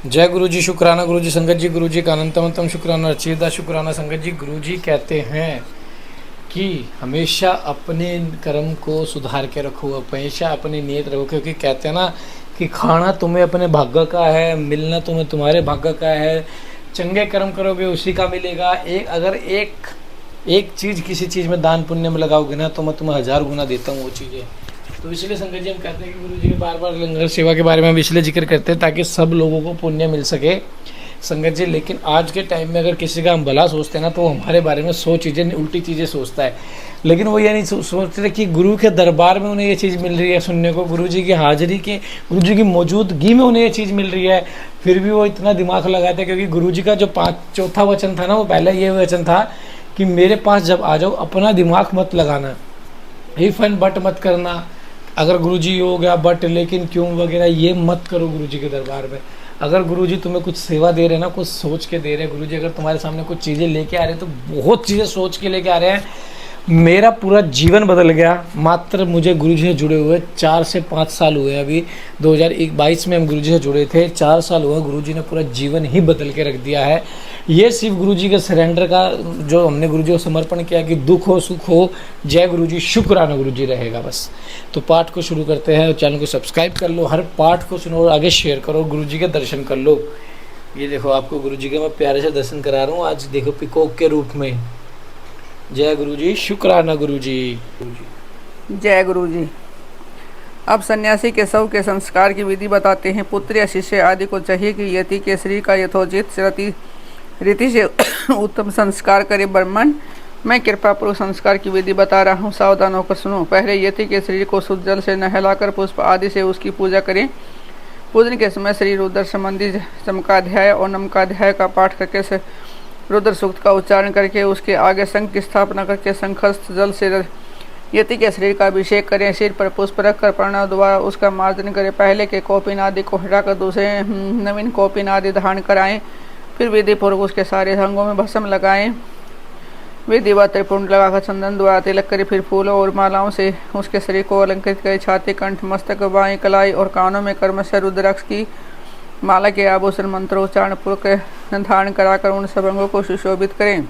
जय गुरु जी, शुक्राना गुरु जी, संगत जी, गुरु जी का अनंतम शुक्राना, रचिदा शुक्राना। संगत जी, गुरु जी कहते हैं कि हमेशा अपने कर्म को सुधार के रखो, हमेशा अपनी नीयत रखो, क्योंकि कहते हैं ना कि खाना तुम्हें अपने भाग्य का है, मिलना तुम्हें तुम्हारे भाग्य का है। चंगे कर्म करोगे उसी का मिलेगा। अगर एक चीज़ किसी चीज़ में दान पुण्य में लगाओगे ना, तो मैं तुम्हें 1000 गुना देता हूँ वो चीज़ें। तो इसलिए संगत जी हम कहते हैं कि गुरु जी के बार बार लंगर सेवा के बारे में हम इसलिए जिक्र करते हैं ताकि सब लोगों को पुण्य मिल सके संगत जी। लेकिन आज के टाइम में अगर किसी का हम भला सोचते हैं ना, तो वो हमारे बारे में 100 चीज़ें उल्टी चीज़ें सोचता है। लेकिन वो ये नहीं सोचते कि गुरु के दरबार में उन्हें ये चीज़ मिल रही है सुनने को, गुरु जी की हाजिरी के, गुरु जी की मौजूदगी में उन्हें ये चीज़ मिल रही है, फिर भी वो इतना दिमाग लगाते हैं। क्योंकि गुरु जी का जो चौथा वचन था ना, वो पहला ये वचन था कि मेरे पास जब आ जाओ अपना दिमाग मत लगाना, इफ एंड बट मत करना। अगर गुरुजी हो गया बट लेकिन क्यों वगैरह ये मत करो गुरुजी के दरबार में। अगर गुरुजी तुम्हें कुछ सेवा दे रहे हैं ना, कुछ सोच के दे रहे हैं, गुरुजी अगर तुम्हारे सामने कुछ चीज़ें लेके आ रहे हैं तो बहुत चीज़ें सोच के लेके आ रहे हैं। मेरा पूरा जीवन बदल गया मात्र मुझे गुरुजी से जुड़े हुए 4 से 5 साल हुए। अभी 2022 में हम गुरुजी से जुड़े थे, 4 साल हुए। गुरुजी ने पूरा जीवन ही बदल के रख दिया है। ये सिर्फ गुरुजी के सरेंडर का जो हमने गुरुजी को समर्पण किया कि दुख हो सुख हो, जय गुरुजी, शुक्राना गुरुजी रहेगा बस। तो पाठ को शुरू करते हैं। चैनल को सब्सक्राइब कर लो, हर पाठ को सुनो और आगे शेयर करो, गुरुजी के दर्शन कर लो। ये देखो आपको गुरुजी के मैं प्यारे से दर्शन करा रहा हूँ आज, देखो पिकॉक के रूप में। जय गुरु जी, शुक्राना गुरु जी। जय गुरु जी। अब सन्यासी के शव के संस्कार की विधि बताते हैं। पुत्र या शिष्य आदि को चाहिए कि यति के शरीर का यथोचित रीति से उत्तम संस्कार करे। ब्राह्मण, मैं कृपा पूर्वक संस्कार की विधि बता रहा हूँ, सावधान होकर सुनो। पहले यति के शरीर को शुद्ध जल से नहलाकर पुष्प आदि से उसकी पूजा करें। पूजन के समय शरीर रुद्र संबंधी चमकाध्याय और नमकाध्याय का पाठ करके रुद्र सूक्त का उच्चारण करके उसके आगे शंख की स्थापना करके शंखस्थ जल से यति के शरीर का अभिषेक करें। सिर पर पुष्प रखकर प्रणव द्वारा उसका मार्जन करें। पहले के कौपिन आदि को हटाकर दूसरे नवीन कौपिन आदि धारण कराएं। फिर विधि पूर्वक उसके सारे अंगों में भस्म लगाएं। विधिवत त्रिपुंड लगाकर चंदन द्वारा तिलक करें। फिर फूलों और मालाओं से उसके शरीर को अलंकृत करें। छाती, कंठ, मस्तक, बाएं कलाई और कानों में क्रमशः रुद्राक्ष की माला के आभूषण मंत्रोच्चारण पूर्वक धारण कराकर उन सब अंगों को सुशोभित करें।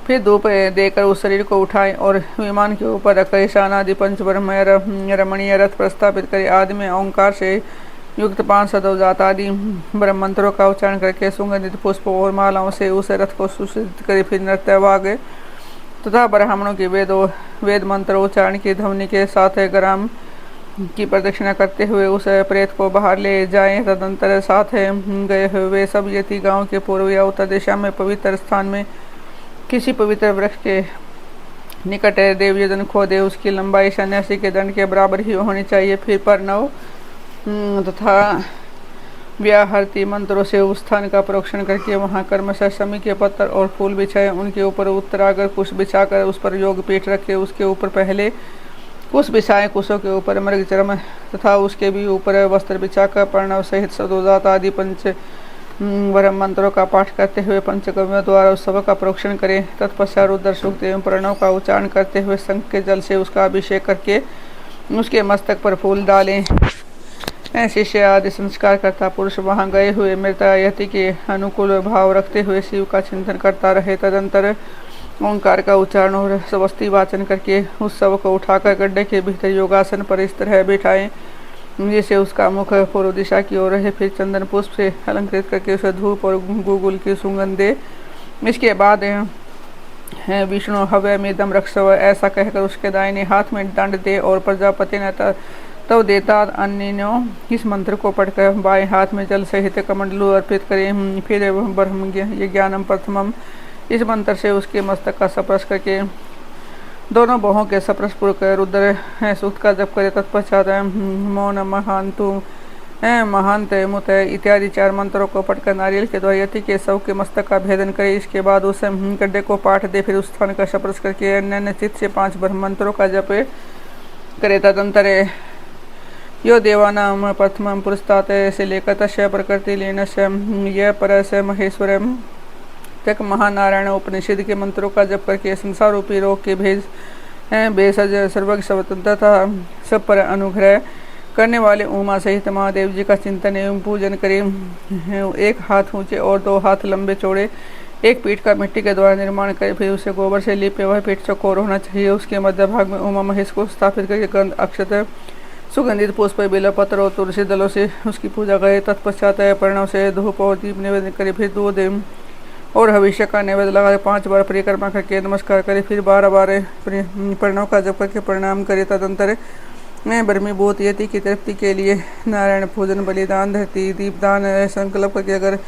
फिर धूप देकर उस शरीर को उठाएं और विमान के ऊपर रखकर ईशान आदि पंचब्रह्म रमणीय रथ प्रस्थापित करें। आदि में ओंकार से युक्त 5 सदोजात आदि ब्रह्म मंत्रों का उच्चारण करके सुगंधित पुष्पों और मालाओं से उस रथ को सुशोभित करें। फिर नृत्यवाग तथा ब्राह्मणों की वेद मंत्र उच्चारण की ध्वनि के साथ ग्राम की प्रदक्षिणा करते हुए उस प्रेत को बाहर ले जाएं। तदंतर साथ गए हुए सब यति गांव के पूर्व या उत्तर दिशा में पवित्र स्थान में किसी पवित्र वृक्ष के निकट देवयजन खोदे। उसकी लंबाई सन्यासी के दंड के बराबर ही होनी चाहिए। फिर परनव तथा व्याहृति मंत्रों से उस स्थान का प्रोक्षण करके वहां कर्मशः शमी के पत्थर और फूल बिछाए। उनके ऊपर उत्तरागर कुश बिछाकर उस पर योग पीठ रखे। उसके ऊपर पहले कुश बिछाएं। कुशों के ऊपर मृग चर्म तथा उसके भी ऊपर वस्त्र बिछाकर प्रणव सहित सदोजात आदि पंच ब्रह्म मंत्रों का पाठ करते हुए पंचकव्यों द्वारा उस सब का प्रोक्षण करें। तत्पश्चात रुद्र सूक्त एवं प्रणव का उच्चारण करते हुए शंख के जल से उसका अभिषेक करके उसके मस्तक पर फूल डालें। शिष्य आदि संस्कार करता पुरुष वहां गए हुए मृत यति के अनुकूल भाव रखते हुए शिव का चिंतन करता रहे। तदंतर ओंकार का उच्चारण और स्वस्ति वाचन करके उस शव को उठाकर गड्ढे के भीतर योगासन पर इस तरह बिठाएं जिसे उसका मुख पूर्व दिशा की ओर रहे। फिर चंदन पुष्प से अलंकृत करके उसे धूप और गुगुल की सुगंध दे। इसके बाद विष्णु हव्य में दम रक्षव ऐसा कहकर उसके दाहिने हाथ में दंड दे और प्रजापति ने तब देता अन्यों इस मंत्र को पढ़कर बाएं हाथ में जल सहित कमंडलू अर्पित करें। फिर ब्रह्म ज्ञानम प्रथमम इस मंत्र से उसके मस्तक का स्पर्श करके दोनों बाहों के स्पर्श पूर्वक रुद्र सूक्त का जप करे। तत्पश्चात मौन महांतु महांत मुत इत्यादि 4 मंत्रों को पढ़कर नारियल के द्वारा यति के शव के मस्तक का भेदन करे। इसके बाद उस गड्ढे को पाठ दे। फिर उस स्थान का स्पर्श करके अन्य चित्त से 5 ब्रह्म मंत्रों का जप करे। तदंतर यो देवानां प्रथमं पुरस्तात् से लेकर तस्य प्रकृति लेन से यह पर से महेश्वर तक महानारायण उपनिषद के मंत्रों का जप करके संसार रूपी रोग के भेषज सर्वज्ञ स्वतंत्रता सब पर अनुग्रह करने वाले उमा सहित महादेव जी का चिंतन एवं पूजन करें। एक हाथ ऊंचे और 2 हाथ लंबे चौड़े एक पीठ का मिट्टी के द्वारा निर्माण करें, फिर उसे गोबर से लिपे वह पीठ चौकोर होना चाहिए। उसके मध्य भाग में उमा महेश को स्थापित करके गंध अक्षत सुगंधित पुष्प बेलपत्र और तुलसी दलों से उसकी पूजा करें। तत्पश्चात प्रणव से धूप और दीप निवेदन करें, फिर दूध और भविष्य का नैवेद्य लगा 5 बार परिक्रमा करके नमस्कार करें, फिर 12 बार प्रणव का जप करके प्रणाम करें। तदंतर मैं ब्रह्मीभूत यति की तृप्ति के लिए नारायण पूजन, बलिदान, धरती दीपदान संकल्प करके अगर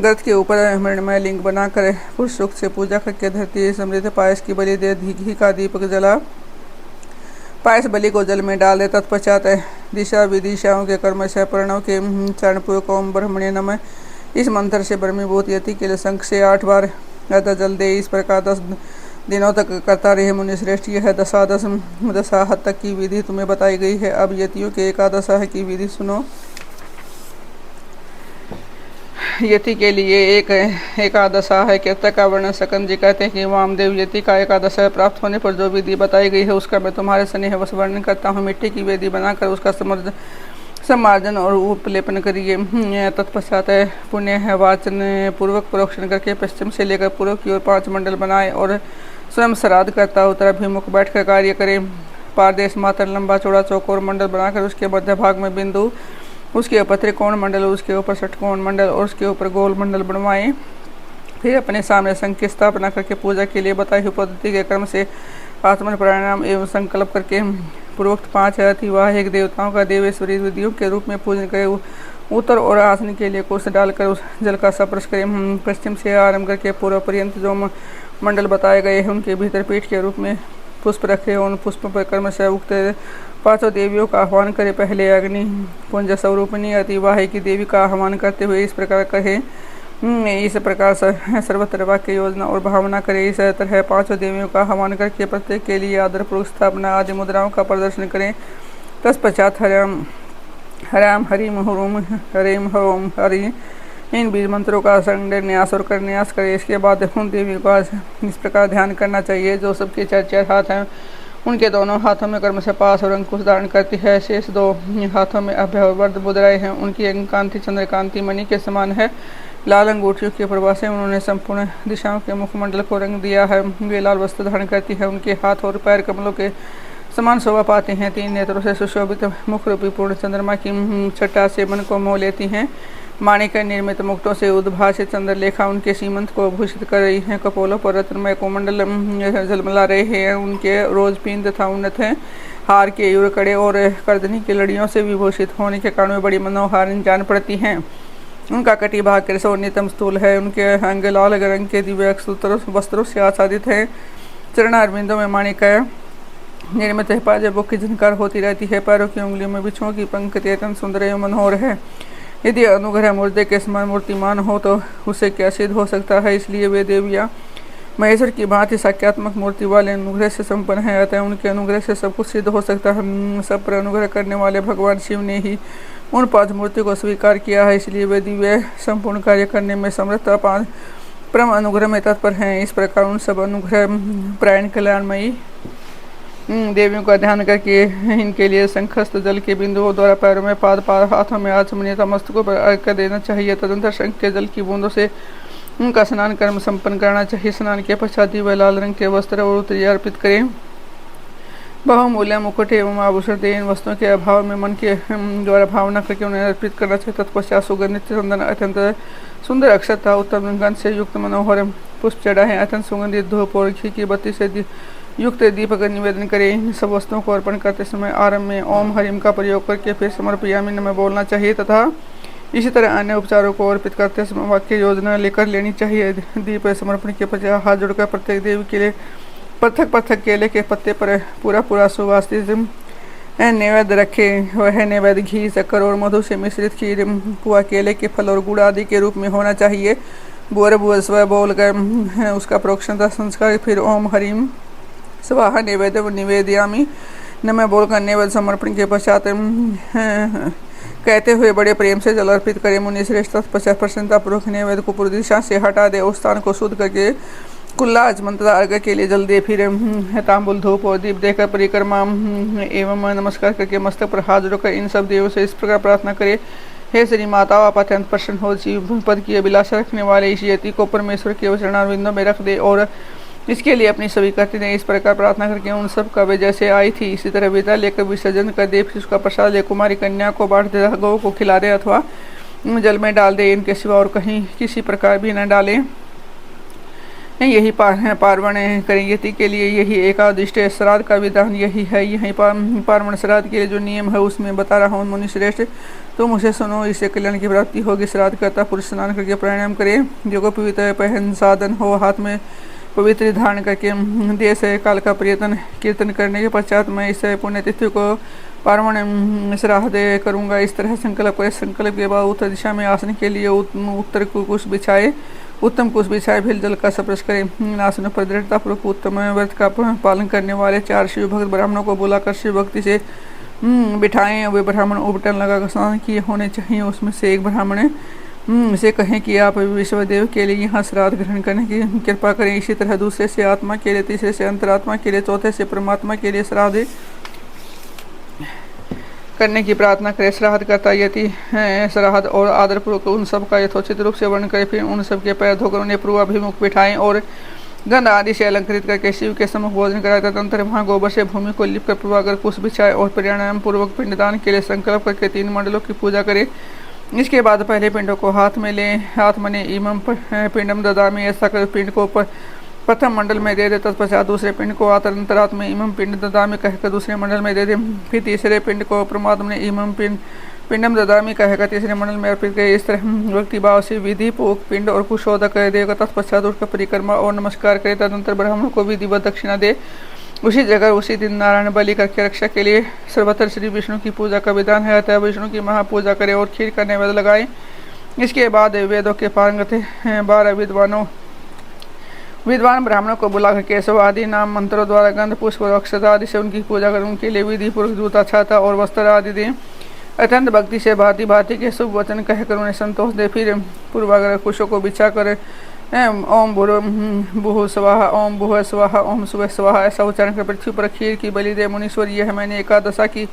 गर्त के ऊपर मृणमय लिंग बनाकर पुरुष सूक्त से पूजा करके धरती समृद्ध पायस की बलि दे, घी का दीपक जला पायस बलि को जल में डाल दे। तत्पश्चात दिशा विदिशाओं के कर्म से प्रणव के चरणपूर्वक ओम ब्रह्मणे नमः इस मंत्र से ब्रह्मीभूत यति के लिए शंख से 8 बार अतः जल दे। इस प्रकार 10 दिनों तक करता रहे मुनि श्रेष्ठ। यह दशा तक की विधि तुम्हें बताई गई है। अब यतियों के एकादशा की विधि सुनो। यति के लिए एक एकादशा है। कीर्तक का वर्णन सकन जी कहते हैं कि वामदेव यति का एकादशा प्राप्त होने पर जो विधि बताई गई है उसका मैं तुम्हारे स्नेहवश वर्णन करता हूँ। मिट्टी की वेदी बनाकर उसका सम्मार्जन और उपलेपन करिए। तत्पश्चात पुण्य वाचन पूर्वक प्रोक्षण करके पश्चिम से लेकर पूर्व की ओर 5 मंडल बनाए और स्वयं श्राद्ध करता उत्तराभिमुख बैठकर कार्य करें। पारदेश मात्र लंबा चौड़ा चौकोर मंडल बनाकर उसके मध्य भाग में बिंदु, उसके ऊपर त्रिकोण मंडल, उसके ऊपर षटकोण मंडल और उसके ऊपर गोल मंडल बनवाएं। फिर अपने सामने संघ की स्थापना करके पूजा के लिए बताई हुई पद्धति के क्रम से आत्मन प्राणायाम एवं संकल्प करके पूर्वोक्त 5 अतिवाहिक देवताओं का देवेश्वरी विधियों के रूप में पूजन करें। उत्तर और आसन के लिए कोष डालकर उस जल का स्पर्श करें। पश्चिम से आरंभ करके पूर्व पर्यंत जो मंडल बताए गए हैं उनके भीतर पीठ के रूप में पुष्प रखें। उन पुष्पों पर कर्म से उक्त 5 देवियों का आह्वान करें। पहले अग्नि पुंज स्वरूपिणी अतिवाहिकी देवी का आह्वान करते हुए इस प्रकार कहें, इस प्रकार सर्वत्र वाक्य योजना और भावना करें। इस तरह 5 देवियों का आह्वान करके प्रत्येक के लिए आदरपूर्वक स्थापना आदि मुद्राओं का प्रदर्शन करें। तत्पश्चात हरम हरिम हुरुम हरिम हरोम हरि इन बीज मंत्रों का संन्यास और करन्यास करें। इसके बाद उन देवियों का इस प्रकार ध्यान करना चाहिए जो सबके 4 हाथ हैं। उनके दोनों हाथों में कर्म से पास और अंकुश धारण करती है। शेष 2 हाथों में अभयवर्ध मुद्राएं हैं। उनकी अंगकांति चंद्रकांति मणि के समान है। लाल अंगूठियों के प्रभाव से उन्होंने संपूर्ण दिशाओं के मुखमंडल को रंग दिया है। वे लाल वस्त्र धारण करती है। उनके हाथ और पैर कमलों के समान शोभा पाते हैं। 3 नेत्रों से सुशोभित मुख रूपी पूर्ण चंद्रमा की छटा से मन को मोह लेती हैं। माणिक निर्मित मुक्तों से उद्भासित चंद्रलेखा उनके सीमंत को भूषित कर रही हैं। कपोलों पर रत्नमय कोमंडल झलमला रहे हैं। उनके रोज पीन तथा उन्नत हैं। हार के यूर कड़े और कर्दनी की लड़ियों से विभूषित होने के कारण वे बड़ी मनोहारिणी जान पड़ती हैं। उनका कटी भाग कृशोन्नितम स्थूल है। उनके अंग लाल रंग के दिव्य वस्त्रों से आच्छादित है। चरण अरविंदों में माणिक निर्मित है। पाजेबों की झनकार होती रहती है। पैरों की उंगलियों में बिच्छुओं की पंक्ति अत्यंत सुंदर एवं मनोहर है। यदि अनुग्रह मुर्दे के समान मूर्तिमान हो तो उसे क्या सिद्ध हो सकता है। इसलिए वे देवियाँ महेश्वर की भांति साक्ष्यात्मक मूर्ति वाले अनुग्रह से संपन्न है। अतः उनके अनुग्रह से सब कुछ सिद्ध हो सकता है। सब पर अनुग्रह करने वाले भगवान शिव ने ही उन 5 मूर्ति को स्वीकार किया है। इसलिए वे दिव्य संपूर्ण कार्य करने में समर्थ परम अनुग्रह में तत्पर हैं। इस प्रकार उन सब अनुग्रह प्रायण कल्याणमयी देवियों का ध्यान करके इनके लिए शंखस्थ जल के बिंदुओं द्वारा पैरों में पाद हाथों में आचमनीयता मस्तकों पर अर्घ कर देना चाहिए। तदंतर शंख के जल की बूंदों से उनका स्नान कर्म संपन्न करना चाहिए। स्नान के पश्चात वे लाल रंग के वस्त्र और उत्तरी अर्पित करें। बहुमूल्य मुकुट एवं आभूषण इन वस्तुओं के अभाव में मन के द्वारा भावना करके उन्हें अर्पित करना चाहिए। तत्पश्चात सुगंधित चंदन अत्यंत सुंदर अक्षत उत्तम गंध से युक्त मनोहर पुष्प चढ़ाएं। अत्यंत सुगंधित धूप और घी की बत्ती से युक्त दीपक निवेदन करें। इन सब वस्तुओं को अर्पण करते समय आरंभ में ओम हरिम का प्रयोग करके फिर समर्पयामि नमः बोलना चाहिए तथा इसी तरह अन्य उपचारों को अर्पित करते समय वाक्य योजना लेकर लेनी चाहिए। दीप समर्पण के पश्चात हाथ जोड़कर प्रत्येक देवी के लिए पृथक केले के पत्ते पर पूरा सुवासित नैवेद्य रखे। वह नैवेद्य घी शक्कर और मधु से मिश्रित खीर पुआ केले के फल और गुड़ आदि के रूप में होना चाहिए। बुअर स्व बोलकर उसका प्रोक्षण संस्कार फिर ओम हरिम स्वाहा निवेदयामि नमः बोलकर नैवेद्य समर्पण के पश्चात कहते हुए बड़े प्रेम से जल अर्पित करें। मुनि श्रेष्ठ तत्पश्चात प्रसन्नतापूर्वक नैवेद्य को पूर्व दिशा से हटा दे। उस स्थान को शुद्ध करके कुल्लाज मंत्र अर्घ के लिए जल दे, फिर तांबुल धूप और दीप देकर परिक्रमा एवं नमस्कार करके मस्तक पर हाथ जोड़कर इन सब देवों से इस प्रकार प्रार्थना करे। हे श्री माता, आप अत्यंत प्रसन्न हो, जीव पद की अभिलाषा रखने वाले इस यति को परमेश्वर के चरणारविंदों में रख दे और इसके लिए अपनी स्वीकृति ने इस प्रकार प्रार्थना करके उन सब का वे जैसे आई थी इसी तरह विदा लेकर विसर्जन कर दे। फिर उसका प्रसाद ले कुमारी कन्या को बांट दे, गौ को खिला दे अथवा जल में डाल दे, इनके सिवा और कहीं किसी प्रकार भी न डाले। यही पार्वण करें यति के लिए यही एकादिष्ट श्राद्ध का विधान यही है। यही पार्वण श्राद्ध के लिए जो नियम है उसमें बता रहा हूँ मुनि श्रेष्ठ, तुम उसे सुनो, इससे कल्याण की प्राप्ति होगी। श्राद्ध करता पुरुष स्नान करके प्राणायाम करे, जो को पवित्र पहन साधन हो, हाथ में पवित्र धारण करके देश काल का कीर्तन करने के पश्चात मैं इस पुण्यतिथि को पार्वण श्राद्ध करूँगा। इस तरह संकल्प करे। संकल्प के बाद उत्तर दिशा में आसन के लिए उत्तर कुश बिछाए, उत्तम कुश बिछाए, फिर जल का स्पर्श करें। आसन पर दृढ़तापूर्वक उत्तम व्रत का पालन करने वाले 4 शिव भक्त ब्राह्मणों को बुलाकर शिव भक्ति से बिठाएं। वे ब्राह्मण उबटन लगा स्नान किए होने चाहिए। उसमें से एक ब्राह्मण से कहें कि आप विश्वदेव के लिए यहाँ श्राद्ध ग्रहण करने की कृपा करें। इसी तरह दूसरे से आत्मा के लिए, तीसरे से अंतरात्मा के लिए, चौथे से परमात्मा के लिए श्राद्ध करने की प्रार्थना करें। श्राद्ध करता यति श्राद्ध और आदरपूर्वक उन सब का यथोचित रूप से वर्णन करें। फिर उन सब के पैर धोकर उन्हें पूर्वाभिमुख बिठाएं और गंध आदि से अलंकृत करके शिव के सम्मुख भोजन कराए। तदंतर वहाँ गोबर से भूमि को लिपकर पूर्वाग्र कुश बिछाए और प्राणायाम पूर्वक पिंडदान के लिए संकल्प करके 3 मंडलों की पूजा करें। इसके बाद पहले पिंडों को हाथ में लें, हाथ मने इमं पिंडम ददामि, ऐसा कर पिंड को प्रथम मंडल में दे दे। तत्पश्चात दूसरे पिंड को अंतरात में इमं पिंड ददामि कहकर दूसरे मंडल में दे दे। फिर तीसरे पिंड को परमात्मा ने इमं पिंडम ददामि कहकर तीसरे मंडल में अर्पित करे। इस तरह भक्ति भाव से विधि पूर्वक पिंड और कुशोदक कर देगा। तत्पश्चात उसका परिक्रमा और नमस्कार करे। तदंतर ब्राह्मण को विधिवत दक्षिणा दे। उसी जगह उसी दिन नारायण बलि करके रक्षा के लिए सर्वत्र श्री विष्णु की पूजा का विधान है। अतः विष्णु की महापूजा करे और खीर का नैवेद्य लगाए। इसके बाद वेदों के पारंगत 12 विद्वान ब्राह्मणों को बुलाकर केशव आदि नाम मंत्रों द्वारा गंध पुष्प और अक्षता आदि से उनकी पूजा कर उनके लिए विधि पूर्वक जूता, छाता और वस्त्र आदि दें। अत्यंत भक्ति से भांति भांति के शुभ वचन कहकर उन्हें संतोष दे। फिर पूर्वाग्र कुशों को बिछा कर ओम भूः स्वाहा, ओम भूः स्वाहा, ओम सुबह स्वाहा ऐसा उच्चारण कर पृथ्वी पर खीर की बलि दे। मुनीश्वर, यह मैंने एकादशा की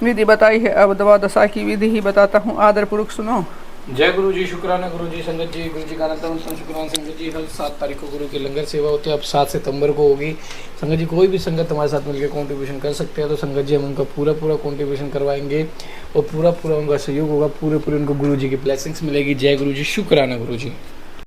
विधि बताई है, अब द्वादशा की विधि ही बताता हूँ, आदर पूर्वक सुनो। जय गुरु जी, शुक्राना गुरु जी, संगत जी, गुरु जी का अनंतम शुक्राना संगत जी। हर 7 तारीख को गुरु की लंगर सेवा होती है, अब 7 सितंबर को होगी। संगत जी कोई भी संगत हमारे साथ मिलकर कंट्रीब्यूशन कर सकते हैं, तो संगत जी हम उनका पूरा कंट्रीब्यूशन करवाएंगे और पूरा उनका सहयोग होगा। पूरे उनको गुरु जी की ब्लेसिंग्स मिलेगी। जय गुरु जी, शुक्राना गुरु जी।